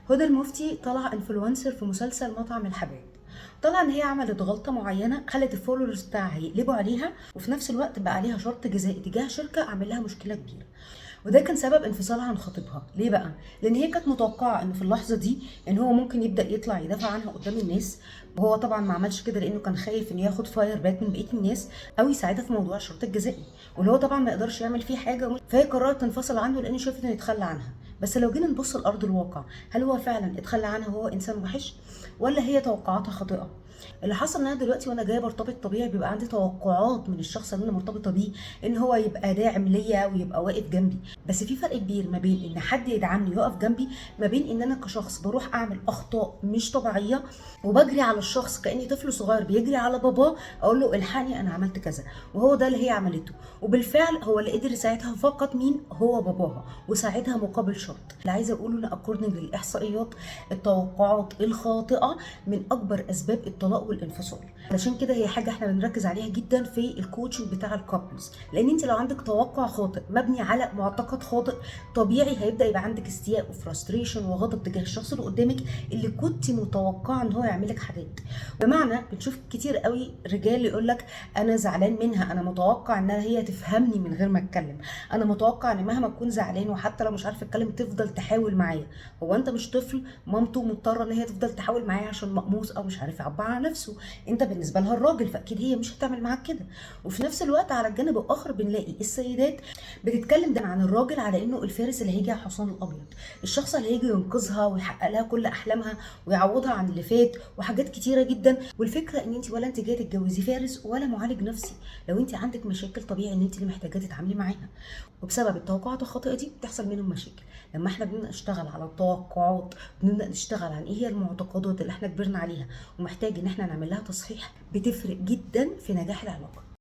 هدى المفتي طلع انفلونسر في مسلسل مطعم الحبايب. طلع ان هي عملت غلطه معينه خلت الفولورز بتاعها يقلبوا عليها، وفي نفس الوقت بقى عليها شرط جزائي تجاه شركه عامل لها مشكله كبيره. وده كان سبب انفصالها عن خطيبها. ليه بقى؟ لان هي كانت متوقعه ان في اللحظه دي ان هو ممكن يبدا يطلع يدافع عنها قدام الناس، وهو طبعا ما عملش كده لانه كان خايف انه ياخد فاير باك من بقيه الناس او يساعدها في موضوع الشرط الجزائي، واللي هو طبعا ما يقدرش يعمل فيه حاجه. فهي قررت تنفصل عنه لان شافت انه يتخلى عنها. بس لو جينا نبص لارض الواقع، هل هو فعلا اتخلى عنها وهو انسان وحش، ولا هي توقعاتها خاطئه؟ اللي حصل ان انا دلوقتي وانا جايه برتبط طبيعي بيبقى عندي توقعات من الشخص اللي انا مرتبطه بيه ان هو يبقى داعم ليا ويبقى واقف جنبي. بس في فرق كبير ما بين ان حد يدعمني ويقف جنبي، ما بين ان انا كشخص بروح اعمل اخطاء مش طبيعيه وبجري على الشخص كاني طفل صغير بيجري على باباه اقول له الحقني انا عملت كذا. وهو ده اللي هي عملته، وبالفعل هو اللي قدر يساعدها فقط مين؟ هو باباها، وساعدها مقابل شرط. اللي عايزه اقوله ان اكوردنج للاحصائيات، التوقعات الخاطئه من اكبر اسباب الطلاق والانفصال. علشان كده هي حاجه احنا بنركز عليها جدا في الكوتشنج بتاع الكابلز، لان انت لو عندك توقع خاطئ مبني على معتقد خاطئ، طبيعي هيبدا يبقى عندك استياء وفرستريشن وغضب تجاه الشخص اللي قدامك اللي كنت متوقعه ان هو يعمل لك حاجات. بمعنى بنشوف كتير قوي رجال يقول لك انا زعلان منها، انا متوقع ان هي تفهمني من غير ما اتكلم، انا متوقع ان مهما اكون زعلان وحتى لو مش عارفه اتكلم تفضل تحاول معايا. هو انت مش طفل مامته مضطره ان هي تفضل تحاول معاه عشان مقموص او مش عارف يعبر عن نفسه؟ انت بالنسبه لها الراجل، فاكيد هي مش هتعمل معاك كده. وفي نفس الوقت على الجانب الاخر بنلاقي السيدات بتتكلم ده عن الراجل على انه الفارس اللي هيجي على الحصان الابيض، الشخص اللي هيجي ينقذها ويحقق لها كل احلامها ويعوضها عن اللي فات وحاجات كتيره جدا. والفكره ان انت ولا انت جايه تتجوزي فارس ولا معالج نفسي. لو انت عندك مشاكل طبيعي ان انت اللي محتاجه تتعاملي معاها، وبسبب التوقعات الخاطئه دي بتحصل منهم مشاكل. لما احنا بدنا نشتغل على التوقعات، بدنا نشتغل عن ايه هي المعتقدات اللي احنا كبرنا عليها ومحتاج ان احنا نعمل لها تصحيح، بتفرق جدا في نجاح العلاقه.